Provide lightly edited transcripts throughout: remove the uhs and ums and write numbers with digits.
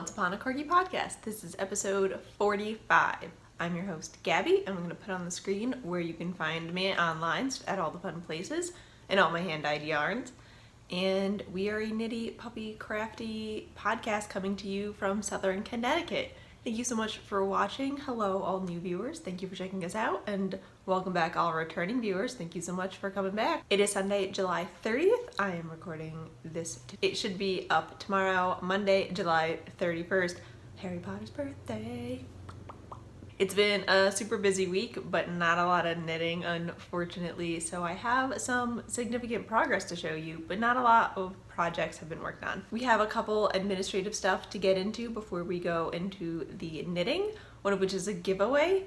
Once Upon a Corgi podcast. This is episode 45. I'm your host, Gabby, and I'm going to put on the screen where you can find me online at all the fun places and all my hand-dyed yarns. And we are a nitty, puppy, crafty podcast coming to you from Southern Connecticut. Thank you so much for watching. Hello, all new viewers. Thank you for checking us out, and welcome back, all returning viewers. Thank you so much for coming back. It is Sunday, July 30th. I am recording this. It should be up tomorrow, Monday, July 31st. Harry Potter's birthday. It's been a super busy week, but not a lot of knitting, unfortunately. So I have some significant progress to show you, but not a lot of projects have been worked on. We have a couple administrative stuff to get into before we go into the knitting, one of which is a giveaway.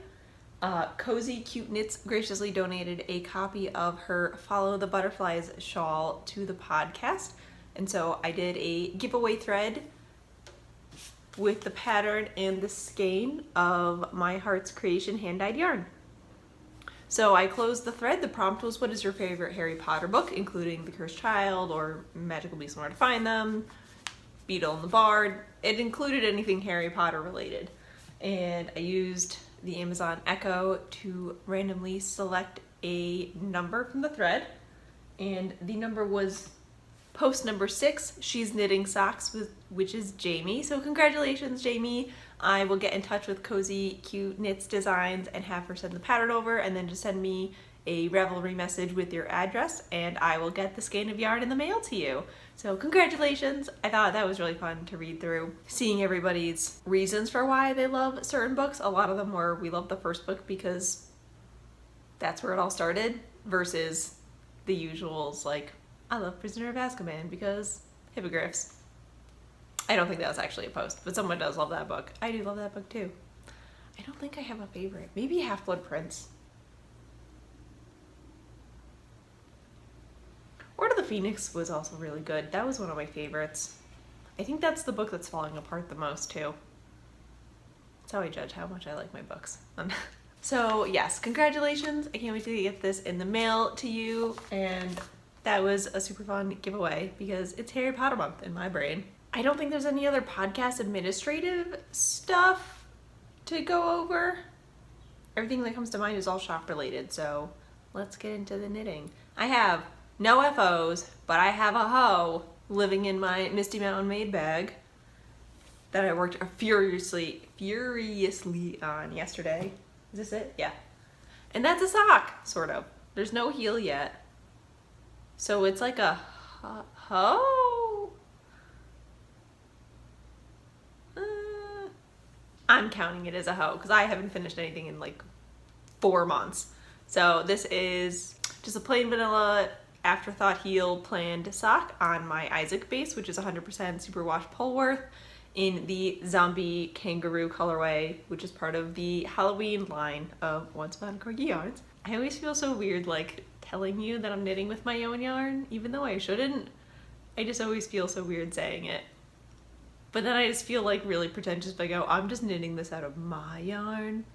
Cozy Cute Knits graciously donated a copy of her Follow the Butterflies shawl to the podcast. And so I did a giveaway thread with the pattern and the skein of My Heart's Creation hand-dyed yarn. So I closed the thread. The prompt was, what is your favorite Harry Potter book, including The Cursed Child or Magical Beasts and Where to Find Them, Beetle and the Bard. It included anything Harry Potter related. And I used the Amazon Echo to randomly select a number from the thread. And the number was post number 6, she's knitting socks, which is Jamie. So congratulations, Jamie. I will get in touch with Cozy Cute Knits Designs and have her send the pattern over, and then just send me a Ravelry message with your address, and I will get the skein of yarn in the mail to you. So congratulations. I thought that was really fun to read through, seeing everybody's reasons for why they love certain books. A lot of them were, we love the first book because that's where it all started, versus the usuals like, I love Prisoner of Azkaban because hippogriffs. I don't think that was actually a post, but someone does love that book. I do love that book too. I don't think I have a favorite. Maybe Half-Blood Prince. Order of the Phoenix was also really good. That was one of my favorites. I think that's the book that's falling apart the most too. That's how I judge how much I like my books. So yes, congratulations. I can't wait to get this in the mail to you, and that was a super fun giveaway because it's Harry Potter month in my brain. I don't think there's any other podcast administrative stuff to go over. Everything that comes to mind is all shop related, so let's get into the knitting. I have no FOs, but I have a hoe living in my Misty Mountain Maid bag that I worked furiously on yesterday. Is this it? Yeah. And that's a sock, sort of. There's no heel yet. So it's like a hoe? I'm counting it as a hoe because I haven't finished anything in like 4 months. So this is just a plain vanilla afterthought heel planned sock on my Isaac base, which is 100% superwash Polworth in the zombie kangaroo colorway, which is part of the Halloween line of Once Upon a Corgi yarns. I always feel so weird like telling you that I'm knitting with my own yarn, even though I shouldn't. I just always feel so weird saying it. But then I just feel like really pretentious if I go, I'm just knitting this out of my yarn,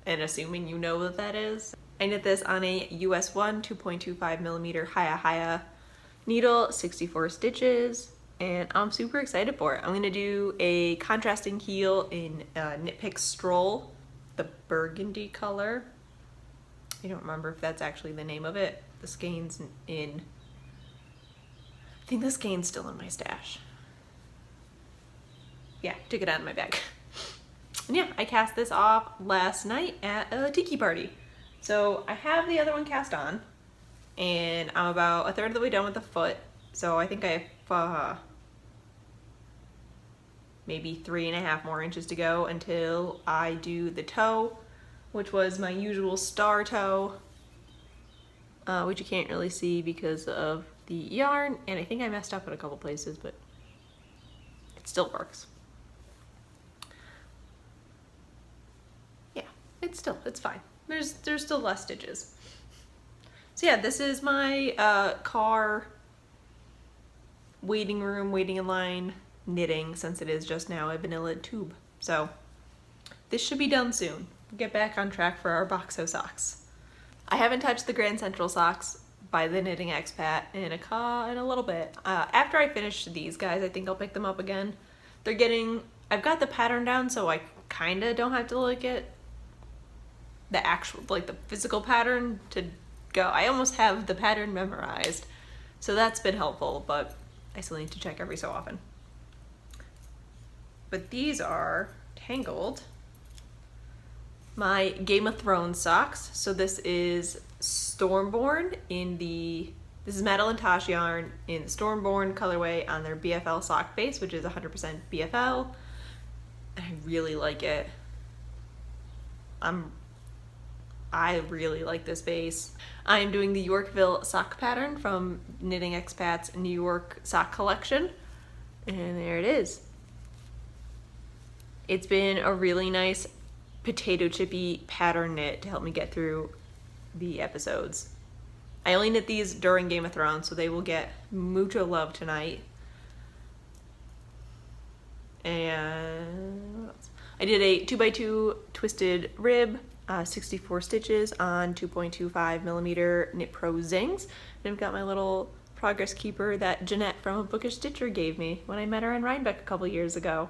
and assuming you know what that is. I knit this on a US 1 2.25 millimeter HlyaHiya needle, 64 stitches, and I'm super excited for it. I'm gonna do a contrasting heel in Knit Pick Stroll, the burgundy color. I don't remember if that's actually the name of it. The skein's in, I think the skein's still in my stash. Yeah, took it out of my bag. And yeah, I cast this off last night at a tiki party. So I have the other one cast on, and I'm about a third of the way done with the foot. So I think I have maybe 3.5 more inches to go until I do the toe, which was my usual star toe, which you can't really see because of the yarn, and I think I messed up in a couple places, but it still works. Yeah, it's fine. There's still less stitches. So yeah, this is my car waiting room, waiting in line knitting, since it is just now a vanilla tube. So this should be done soon. Get back on track for our Boxo socks. I haven't touched the Grand Central socks by the Knitting Expat in a little bit. After I finish these guys, I think I'll pick them up again. They're getting I've got the pattern down, so I kind of don't have to look at the actual, like the physical pattern to go. I almost have the pattern memorized, so that's been helpful, but I still need to check every so often. But these are Tangled, my Game of Thrones socks. So this is Stormborn this is Madeline Tosh yarn in the Stormborn colorway on their BFL sock base, which is 100% BFL. And I really like it. I really like this base. I am doing the Yorkville sock pattern from Knitting Expat's New York sock collection. And there it is. It's been a really nice potato chippy pattern knit to help me get through the episodes. I only knit these during Game of Thrones, so they will get mucho love tonight. And what else? I did a 2x2 twisted rib, 64 stitches on 2.25 millimeter Knit Pro Zings. And I've got my little progress keeper that Jeanette from A Bookish Stitcher gave me when I met her in Rhinebeck a couple years ago.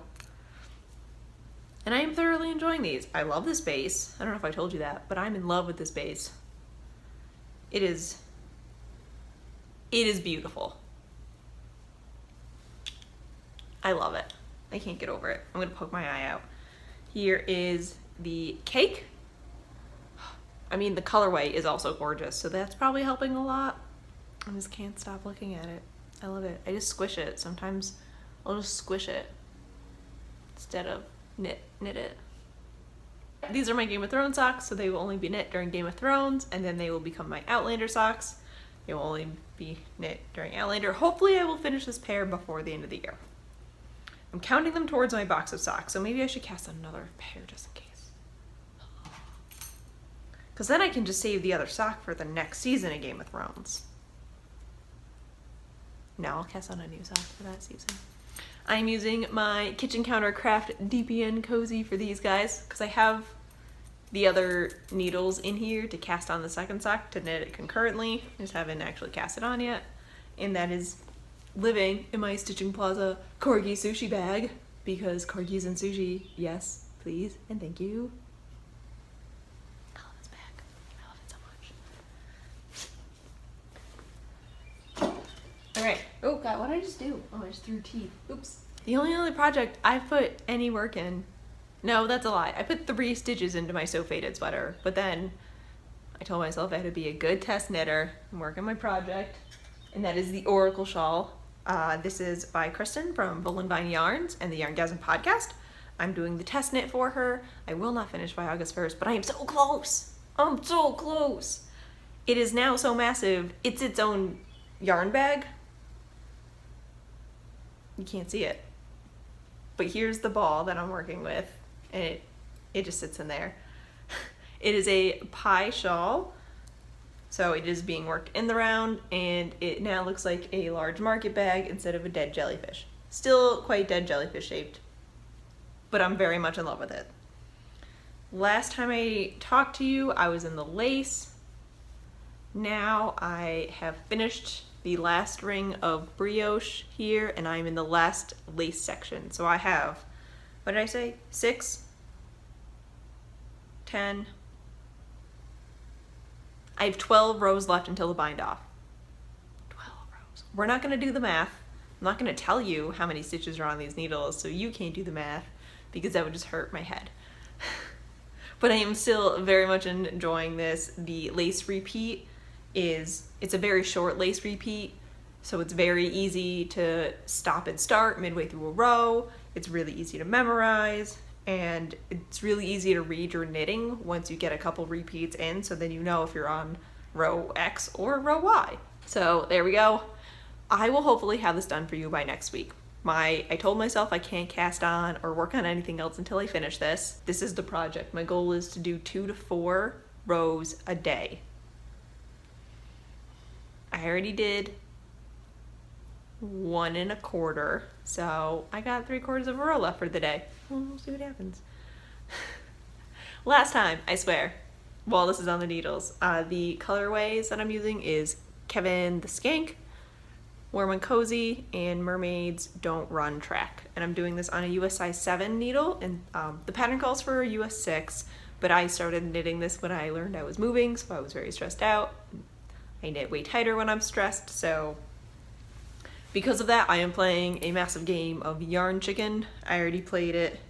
And I am thoroughly enjoying these. I love this base. I don't know if I told you that, but I'm in love with this base. It is beautiful. I love it. I can't get over it. I'm gonna poke my eye out. Here is the cake. I mean, the colorway is also gorgeous, so that's probably helping a lot. I just can't stop looking at it. I love it. I just squish it. Sometimes I'll just squish it instead of knit it. These are my Game of Thrones socks, so they will only be knit during Game of Thrones, and then they will become my Outlander socks. They will only be knit during Outlander. Hopefully I will finish this pair before the end of the year. I'm counting them towards my box of socks, so maybe I should cast another pair just in case. Because then I can just save the other sock for the next season of Game of Thrones. Now I'll cast on a new sock for that season. I'm using my Kitchen Counter Craft DPN Cozy for these guys because I have the other needles in here to cast on the second sock to knit it concurrently. I just haven't actually cast it on yet. And that is living in my Stitching Plaza Corgi sushi bag because corgis and sushi, yes, please, and thank you. I love this bag. I love it so much. All right. Oh God, what did I just do? Oh, I just threw tea. Oops. The only other project I've put any work in, no, that's a lie. I put 3 stitches into my So Faded sweater, but then I told myself I had to be a good test knitter and work on my project, and that is the Oracle shawl. This is by Kristen from Bull and Vine Yarns and the Yarngasm podcast. I'm doing the test knit for her. I will not finish by August 1st, but I am so close. I'm so close. It is now so massive, it's its own yarn bag. You can't see it. But here's the ball that I'm working with, and it just sits in there. It is a pie shawl, so it is being worked in the round, and it now looks like a large market bag instead of a dead jellyfish. Still quite dead jellyfish shaped, but I'm very much in love with it. Last time I talked to you, I was in the lace. Now I have finished the last ring of brioche here, and I'm in the last lace section. So I have, what did I say? 6, 10. I have 12 rows left until the bind off. 12 rows. We're not gonna do the math. I'm not gonna tell you how many stitches are on these needles, so you can't do the math because that would just hurt my head. But I am still very much enjoying this. The lace repeat it's a very short lace repeat, so it's very easy to stop and start midway through a row. It's really easy to memorize, and it's really easy to read your knitting once you get a couple repeats in, so then you know if you're on row X or row Y. So there we go. I will hopefully have this done for you by next week. I told myself I can't cast on or work on anything else until I finish this. This is the project. My goal is to do 2 to 4 rows a day. I already did 1 1/4, so I got 3/4 of a row left for the day. We'll see what happens. Last time, I swear, while this is on the needles, the colorways that I'm using is Kevin the Skank, Warm and Cozy and Mermaids Don't Run Track. And I'm doing this on a US size 7 needle, and the pattern calls for a US 6, but I started knitting this when I learned I was moving, so I was very stressed out. I knit way tighter when I'm stressed, so because of that, I am playing a massive game of Yarn Chicken. I already played it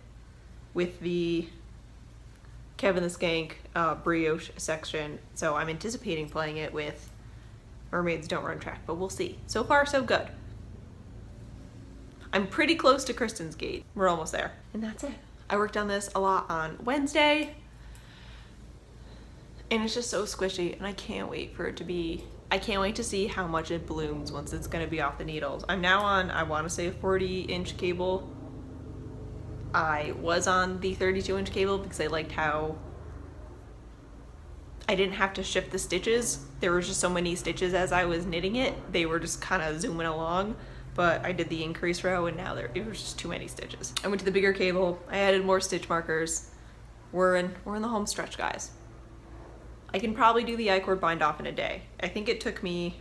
with the Kevin the Skank brioche section, so I'm anticipating playing it with Mermaids Don't Run Track, but we'll see. So far, so good. I'm pretty close to Kristen's Gate. We're almost there. And that's it. I worked on this a lot on Wednesday, and it's just so squishy, and I can't wait for it to be, I can't wait to see how much it blooms once it's gonna be off the needles. I'm now on, I wanna say, a 40-inch cable. I was on the 32-inch cable because I liked how I didn't have to shift the stitches. There was just so many stitches as I was knitting it. They were just kind of zooming along, but I did the increase row and now it was just too many stitches. I went to the bigger cable. I added more stitch markers. We're in the home stretch, guys. I can probably do the I-cord bind off in a day. I think it took me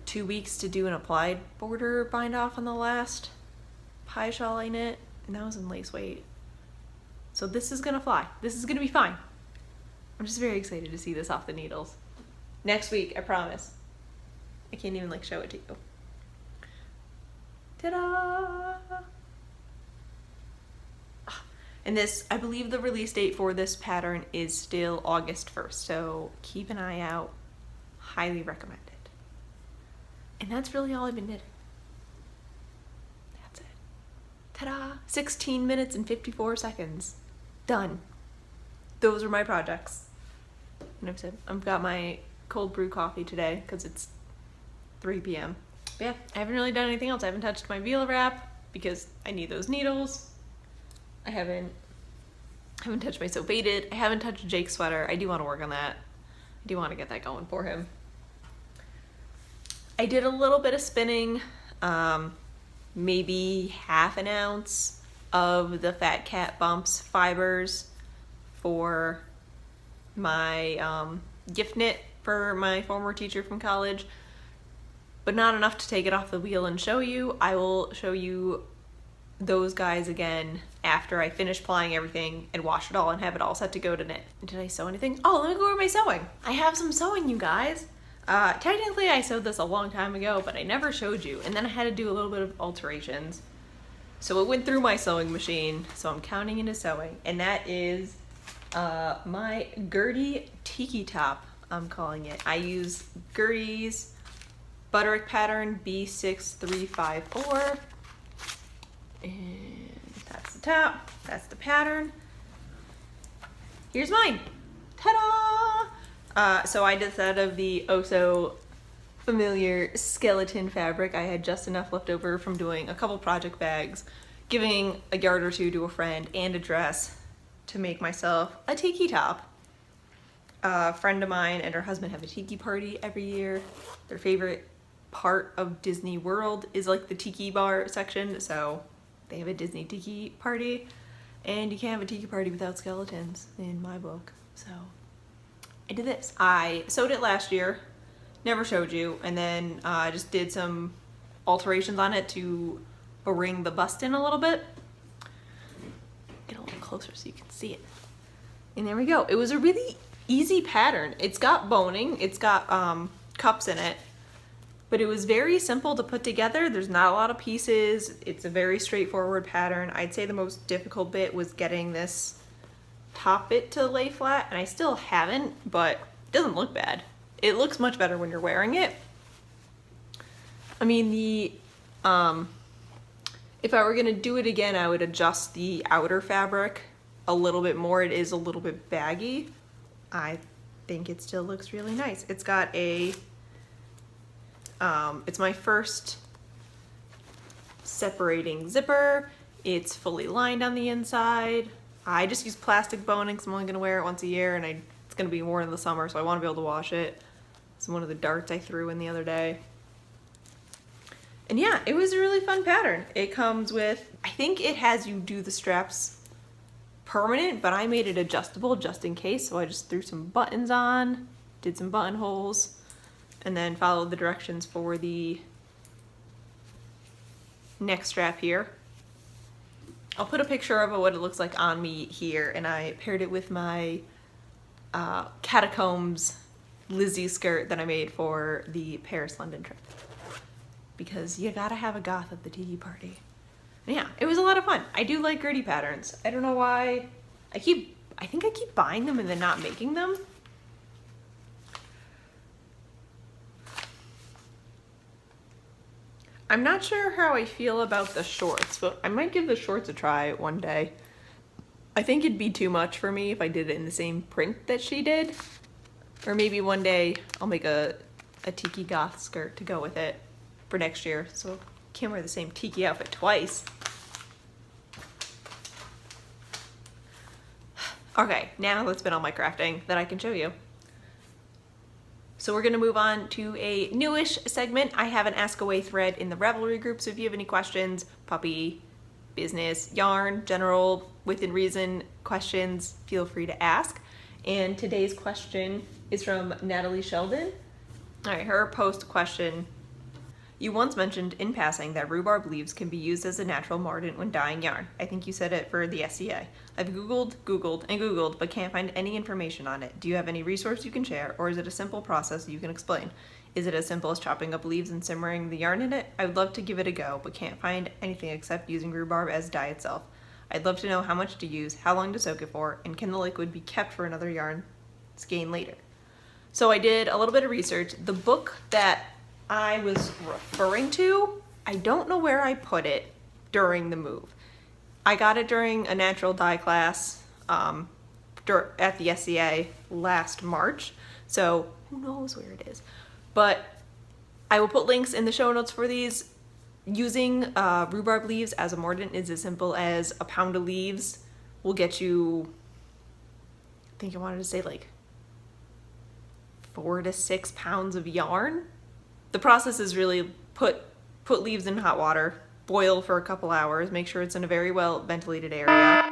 2 weeks to do an applied border bind off on the last pie shawl I knit, and that was in lace weight. So this is gonna fly. This is gonna be fine. I'm just very excited to see this off the needles. Next week, I promise. I can't even like show it to you. Ta-da! And this, I believe the release date for this pattern is still August 1st, so keep an eye out. Highly recommend it. And that's really all I've been knitting. That's it. Ta-da! 16 minutes and 54 seconds. Done. Those are my projects. And I've got my cold brew coffee today because it's 3 p.m. But yeah, I haven't really done anything else. I haven't touched my Vila wrap because I need those needles. I haven't touched my So Baited. I haven't touched Jake's sweater. I do want to work on that. I do want to get that going for him. I did a little bit of spinning, maybe half an ounce of the Fat Cat Bumps fibers for my gift knit for my former teacher from college, but not enough to take it off the wheel and show you. I will show you those guys again after I finish plying everything and wash it all and have it all set to go to knit. Did I sew anything? Oh, let me go over my sewing. I have some sewing, you guys. Technically I sewed this a long time ago, but I never showed you, and then I had to do a little bit of alterations. So it went through my sewing machine, so I'm counting into sewing, and that is my Gertie Tiki Top, I'm calling it. I use Gertie's Butterick pattern B6354, and that's the top, that's the pattern. Here's mine. Ta-da! So I did that of the oh so familiar skeleton fabric. I had just enough left over from doing a couple project bags, giving a yard or two to a friend, and a dress to make myself a tiki top. A friend of mine and her husband have a tiki party every year. Their favorite part of Disney World is like the tiki bar section, so they have a Disney tiki party, and you can't have a tiki party without skeletons in my book. So I did this. I sewed it last year, never showed you, and then I just did some alterations on it to bring the bust in a little bit. Get a little closer so you can see it. And there we go. It was a really easy pattern. It's got boning, it's got cups in it, but it was very simple to put together. There's not a lot of pieces. It's a very straightforward pattern. I'd say the most difficult bit was getting this top bit to lay flat, and I still haven't, but it doesn't look bad. It looks much better when you're wearing it. I mean, the if I were gonna do it again, I would adjust the outer fabric a little bit more. It is a little bit baggy. I think it still looks really nice. It's got a, it's my first separating zipper. It's fully lined on the inside. I just use plastic boning because I'm only gonna wear it once a year, and it's gonna be worn in the summer, so I wanna be able to wash it. It's one of the darts I threw in the other day. And yeah, it was a really fun pattern. It comes with, I think it has you do the straps permanent, but I made it adjustable just in case. So I just threw some buttons on, did some buttonholes, and then followed the directions for the neck strap here. I'll put a picture of what it looks like on me here, and I paired it with my Catacombs Lizzie skirt that I made for the Paris London trip, because you gotta have a goth at the tiki party. And yeah, it was a lot of fun. I do like gritty patterns. I don't know why I think I keep buying them and then not making them. I'm not sure how I feel about the shorts, but I might give the shorts a try one day. I think it'd be too much for me if I did it in the same print that she did. Or maybe one day I'll make a tiki goth skirt to go with it for next year, so I can't wear the same tiki outfit twice. Okay, now let's spin all my crafting that I can show you. So we're gonna move on to a newish segment. I have an Ask Away thread in the Revelry group, so if you have any questions, puppy, business, yarn, general, within reason questions, feel free to ask. And today's question is from Natalie Sheldon. All right, her post question: you once mentioned in passing that rhubarb leaves can be used as a natural mordant when dyeing yarn. I think you said it for the SCA. I've Googled, but can't find any information on it. Do you have any resource you can share, or is it a simple process you can explain? Is it as simple as chopping up leaves and simmering the yarn in it? I would love to give it a go, but can't find anything except using rhubarb as dye itself. I'd love to know how much to use, how long to soak it for, and can the liquid be kept for another yarn skein later? So I did a little bit of research. The book that I was referring to, I don't know where I put it during the move. I got it during a natural dye class at the SCA last March, so who knows where it is. But I will put links in the show notes for these. Using rhubarb leaves as a mordant is as simple as a pound of leaves will get you, I think I wanted to say like 4 to 6 pounds of yarn. The process is really put leaves in hot water, boil for a couple hours, make sure it's in a very well ventilated area.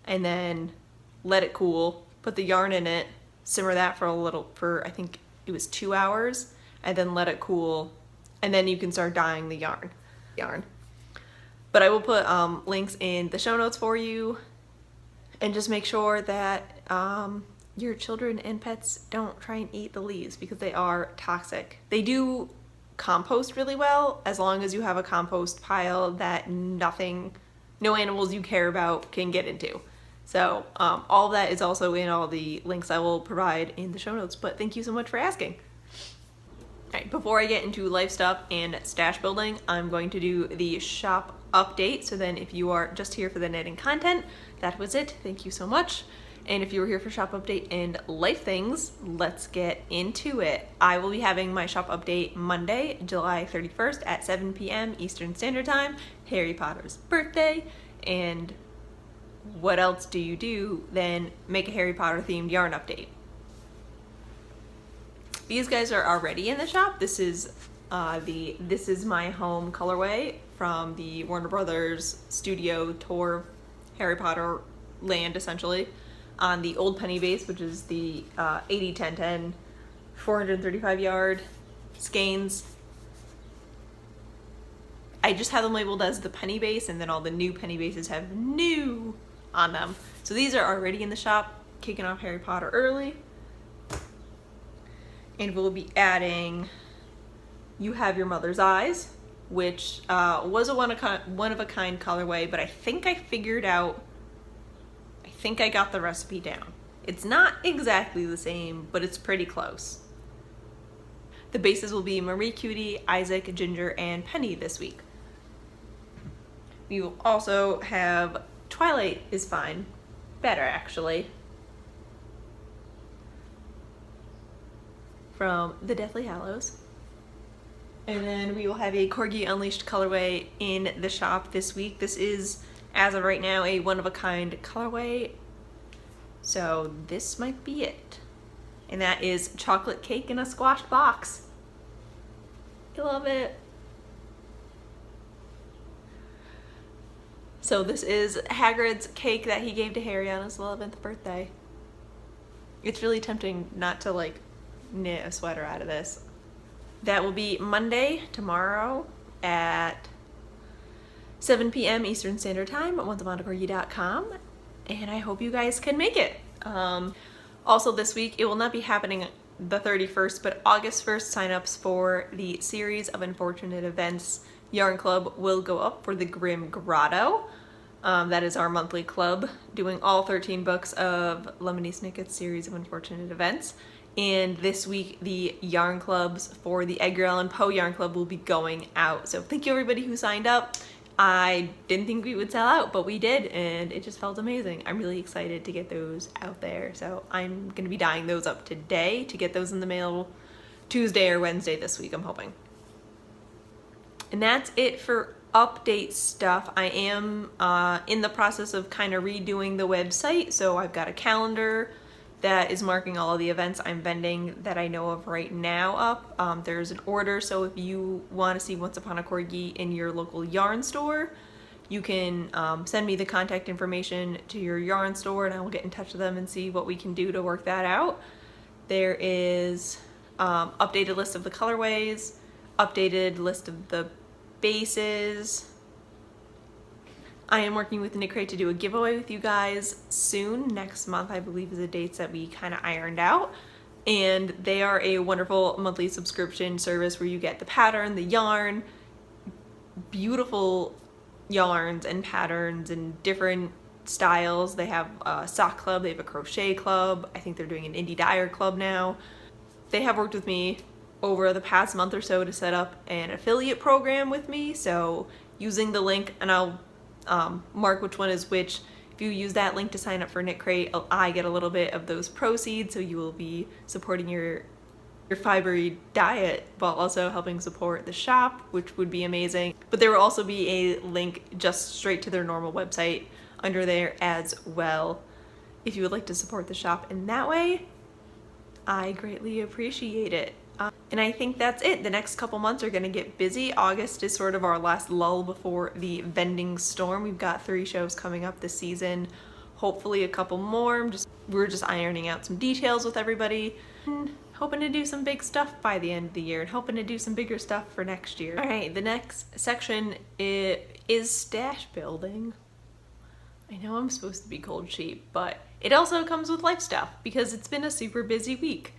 And then let it cool, put the yarn in it, simmer that for I think it was 2 hours, and then let it cool, and then you can start dyeing the yarn. But I will put links in the show notes for you, and just make sure that your children and pets don't try and eat the leaves because they are toxic. They do compost really well as long as you have a compost pile that no animals you care about can get into. So all of that is also in all the links I will provide in the show notes, but thank you so much for asking. All right, before I get into life stuff and stash building, I'm going to do the shop update. So then if you are just here for the knitting content, that was it. Thank you so much. And if you were here for shop update and life things, let's get into it. I will be having my shop update Monday, July 31st at 7 p.m. Eastern Standard Time, Harry Potter's birthday. And what else do you do than make a Harry Potter themed yarn update? These guys are already in the shop. This is This Is My Home colorway from the Warner Brothers studio tour Harry Potter land, essentially, on the old penny base, which is the 80-10-10 435 yard skeins. I just have them labeled as the penny base, and then all the new penny bases have new on them. So these are already in the shop, kicking off Harry Potter early. And we'll be adding You Have Your Mother's Eyes, which was a one-of-a-kind colorway, but I think I got the recipe down. It's not exactly the same, but it's pretty close. The bases will be Marie Cutie, Isaac, Ginger, and Penny this week. We will also have Twilight is Fine. Better, actually. From the Deathly Hallows. And then we will have a Corgi Unleashed colorway in the shop this week. This is, as of right now, a one-of-a-kind colorway. So this might be it. And that is chocolate cake in a squashed box. I love it. So this is Hagrid's cake that he gave to Harry on his 11th birthday. It's really tempting not to like knit a sweater out of this. That will be Monday, tomorrow at 7 p.m. Eastern Standard Time at onceupon.corgi.com, and I hope you guys can make it. Also this week, it will not be happening the 31st, but August 1st signups for the Series of Unfortunate Events Yarn Club will go up for the Grim Grotto. That is our monthly club, doing all 13 books of Lemony Snicket's Series of Unfortunate Events. And this week, the yarn clubs for the Edgar Allan Poe Yarn Club will be going out. So thank you everybody who signed up. I didn't think we would sell out, but we did, and it just felt amazing. I'm really excited to get those out there. So I'm gonna be dyeing those up today to get those in the mail Tuesday or Wednesday this week, I'm hoping. And that's it for update stuff. I am in the process of kind of redoing the website, so I've got a calendar that is marking all of the events I'm vending that I know of right now up. There's an order, so if you want to see Once Upon a Corgi in your local yarn store, you can send me the contact information to your yarn store and I will get in touch with them and see what we can do to work that out. There is updated list of the colorways, updated list of the bases. I am working with Knit Crate to do a giveaway with you guys soon. Next month, I believe, is the dates that we kind of ironed out. And they are a wonderful monthly subscription service where you get the pattern, the yarn, beautiful yarns and patterns and different styles. They have a sock club, they have a crochet club. I think they're doing an indie dyer club now. They have worked with me over the past month or so to set up an affiliate program with me. So using the link, and I'll mark which one is which. If you use that link to sign up for Knit Crate, I get a little bit of those proceeds, so you will be supporting your fibery diet while also helping support the shop, which would be amazing. But there will also be a link just straight to their normal website under there as well. If you would like to support the shop in that way, I greatly appreciate it. And I think that's it. The next couple months are gonna get busy. August is sort of our last lull before the vending storm. We've got 3 shows coming up this season, hopefully a couple more. We're just ironing out some details with everybody and hoping to do some big stuff by the end of the year and hoping to do some bigger stuff for next year. All right, the next section is stash building. I know I'm supposed to be cold sheep, but it also comes with life stuff because it's been a super busy week.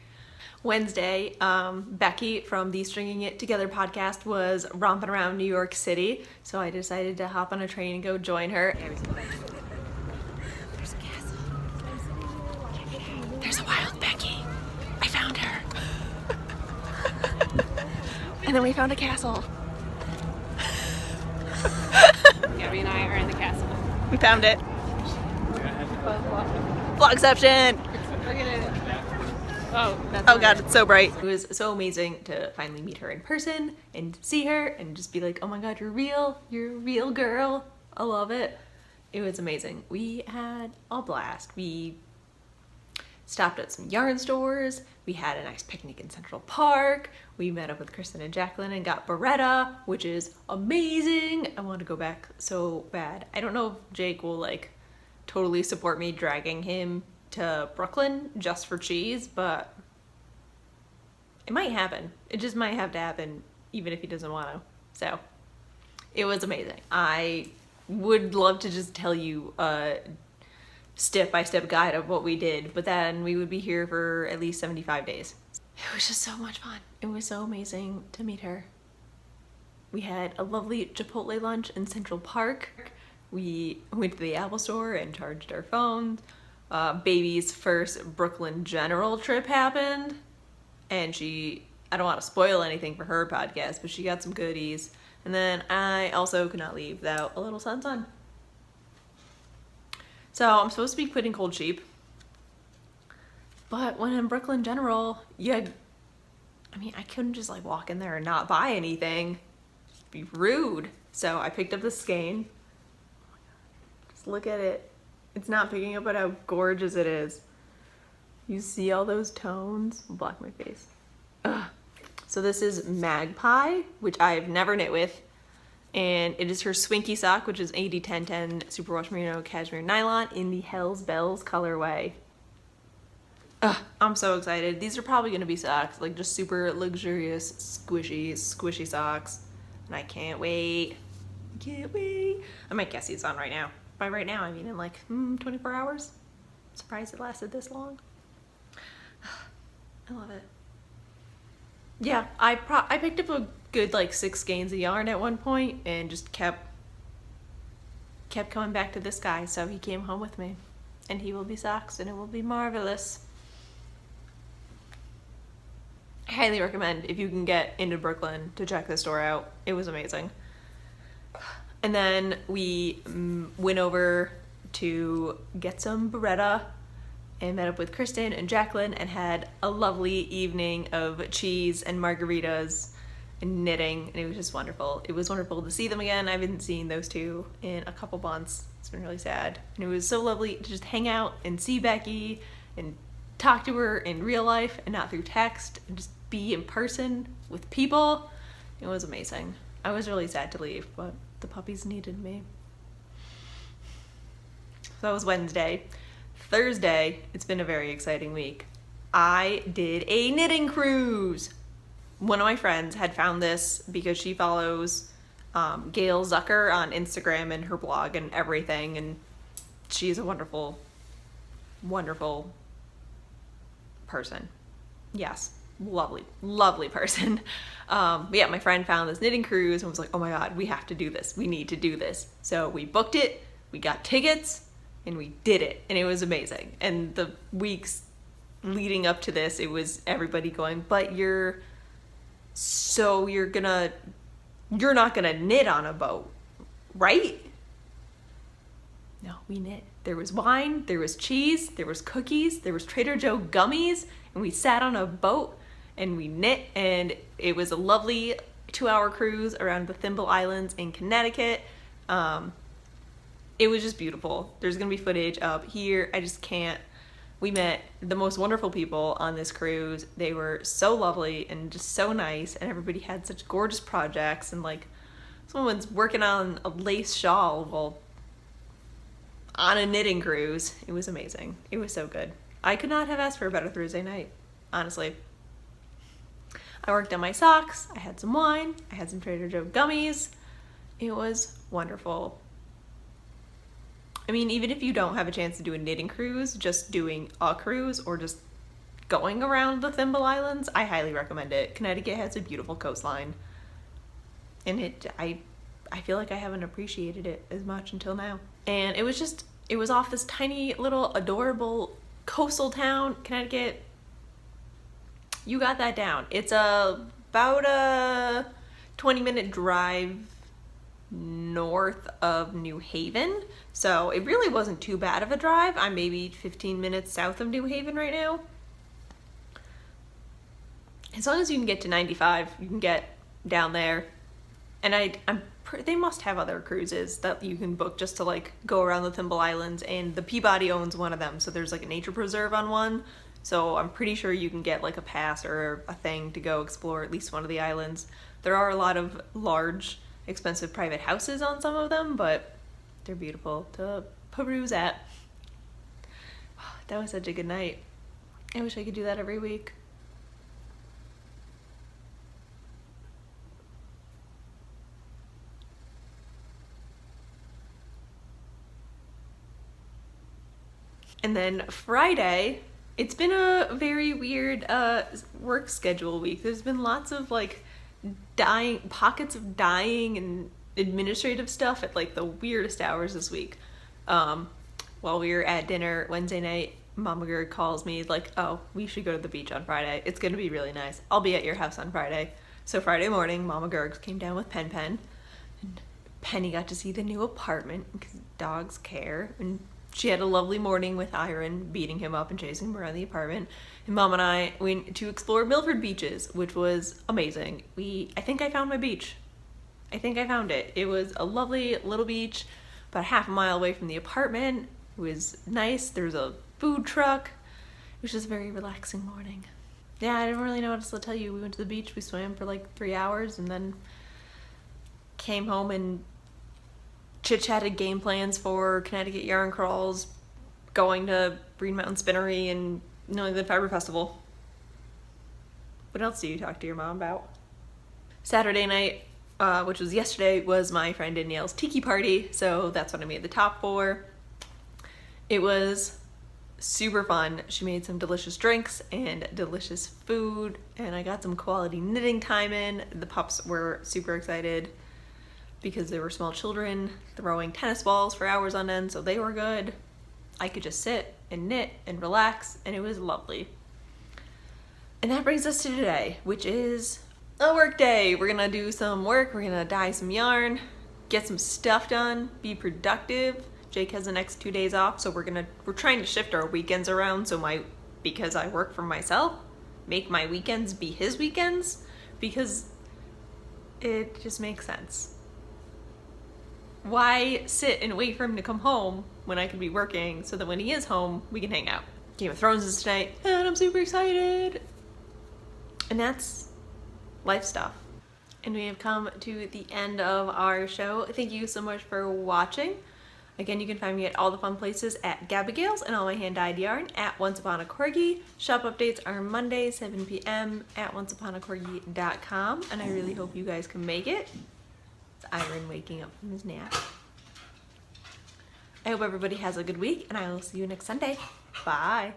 Wednesday, Becky from the Stringing It Together podcast was romping around New York City, so I decided to hop on a train and go join her. There's a castle. There's a wild Becky. I found her. And then we found a castle. Gabby and I are in the castle. We found it. Vlogception! Look at it. Oh God, it's so bright. It was so amazing to finally meet her in person and see her and just be like, oh my God, you're a real girl. I love it. It was amazing. We had a blast. We stopped at some yarn stores. We had a nice picnic in Central Park. We met up with Kristen and Jacqueline and got Beretta, which is amazing. I want to go back so bad. I don't know if Jake will like totally support me dragging him to Brooklyn just for cheese, but it might happen. It just might have to happen even if he doesn't want to. So it was amazing. I would love to just tell you a step-by-step guide of what we did, but then we would be here for at least 75 days. It was just so much fun. It was so amazing to meet her. We had a lovely Chipotle lunch in Central Park. We went to the Apple store and charged our phones. Baby's first Brooklyn General trip happened, and I don't want to spoil anything for her podcast, but she got some goodies. And then I also could not leave without a little sun. So I'm supposed to be quitting Cold Sheep, but when in Brooklyn General, I couldn't just like walk in there and not buy anything. It'd be rude. So I picked up the skein. Oh my God. Just look at it. It's not picking up at how gorgeous it is. You see all those tones? I'll block my face. Ugh. So this is Magpie, which I've never knit with. And it is her Swinky sock, which is 80-10-10 superwash merino cashmere nylon in the Hells Bells colorway. Ugh, I'm so excited. These are probably gonna be socks, like just super luxurious, squishy socks. And I can't wait. Can't wait. I might guess these on right now. By right now, I mean in like 24 hours. Surprised it lasted this long. I love it. Yeah, I picked up a good like 6 skeins of yarn at one point and just kept coming back to this guy, so he came home with me. And he will be socks and it will be marvelous. I highly recommend, if you can get into Brooklyn, to check this store out. It was amazing. And then we went over to get some Beretta and met up with Kristen and Jacqueline and had a lovely evening of cheese and margaritas and knitting, and it was just wonderful. It was wonderful to see them again. I haven't seen those two in a couple months. It's been really sad. And it was so lovely to just hang out and see Becky and talk to her in real life and not through text, and just be in person with people. It was amazing. I was really sad to leave, but the puppies needed me. So that was Wednesday. Thursday, it's been a very exciting week. I did a knitting cruise. One of my friends had found this because she follows Gail Zucker on Instagram and her blog and everything, and she's a wonderful, wonderful person. Yes, lovely person. But yeah, my friend found this knitting cruise and was like, oh my god, we have to do this. We need to do this. So we booked it, we got tickets, and we did it, and it was amazing. And the weeks leading up to this, it was everybody going, but you're not gonna knit on a boat, right? No, we knit. There was wine, there was cheese, there was cookies, there was Trader Joe gummies, and we sat on a boat and we knit, and it was a lovely 2-hour cruise around the Thimble Islands in Connecticut. It was just beautiful. There's gonna be footage up here. I just can't. We met the most wonderful people on this cruise. They were so lovely and just so nice, and everybody had such gorgeous projects, and like someone's working on a lace shawl while on a knitting cruise. It was amazing. It was so good. I could not have asked for a better Thursday night, honestly. I worked on my socks, I had some wine, I had some Trader Joe gummies. It was wonderful. I mean, even if you don't have a chance to do a knitting cruise, just doing a cruise or just going around the Thimble Islands, I highly recommend it. Connecticut has a beautiful coastline, and I feel like I haven't appreciated it as much until now. And it was off this tiny little adorable coastal town, Connecticut. You got that down. It's about a 20-minute drive north of New Haven, so it really wasn't too bad of a drive. I'm maybe 15 minutes south of New Haven right now. As long as you can get to 95, you can get down there. And they must have other cruises that you can book just to like go around the Thimble Islands, and the Peabody owns one of them, so there's like a nature preserve on one. So I'm pretty sure you can get like a pass or a thing to go explore at least one of the islands. There are a lot of large, expensive private houses on some of them, but they're beautiful to peruse at. That was such a good night. I wish I could do that every week. And then Friday, it's been a very weird work schedule week. There's been lots of like pockets of dying and administrative stuff at like the weirdest hours this week. While we were at dinner Wednesday night, Mama Gerg calls me like, oh, we should go to the beach on Friday. It's gonna be really nice. I'll be at your house on Friday. So Friday morning, Mama Gerg came down with Pen, and Penny got to see the new apartment because dogs care, and she had a lovely morning with Iron beating him up and chasing him around the apartment. And Mom and I went to explore Milford beaches, which was amazing. I think I found my beach. I think I found it. It was a lovely little beach about half a mile away from the apartment. It was nice. There was a food truck. It was just a very relaxing morning. Yeah, I don't really know what else to tell you. We went to the beach, we swam for like 3 hours, and then came home and chit-chatted game plans for Connecticut Yarn Crawls, going to Green Mountain Spinnery, and New England Fiber Festival. What else do you talk to your mom about? Saturday night, which was yesterday, was my friend Danielle's tiki party, so that's what I made the top for. It was super fun. She made some delicious drinks and delicious food, and I got some quality knitting time in. The pups were super excited because they were small children throwing tennis balls for hours on end, so they were good. I could just sit and knit and relax, and it was lovely. And that brings us to today, which is a work day. We're gonna do some work, we're gonna dye some yarn, get some stuff done, be productive. Jake has the next 2 days off, so we're trying to shift our weekends around, so because I work for myself, make my weekends be his weekends, because it just makes sense. Why sit and wait for him to come home when I could be working, so that when he is home, we can hang out? Game of Thrones is tonight, and I'm super excited. And that's life stuff. And we have come to the end of our show. Thank you so much for watching. Again, you can find me at all the fun places at Gabagales and all my hand-dyed yarn at Once Upon a Corgi. Shop updates are Monday, 7 p.m. at onceuponacorgi.com, and I really hope you guys can make it. It's Iron waking up from his nap. I hope everybody has a good week, and I will see you next Sunday. Bye.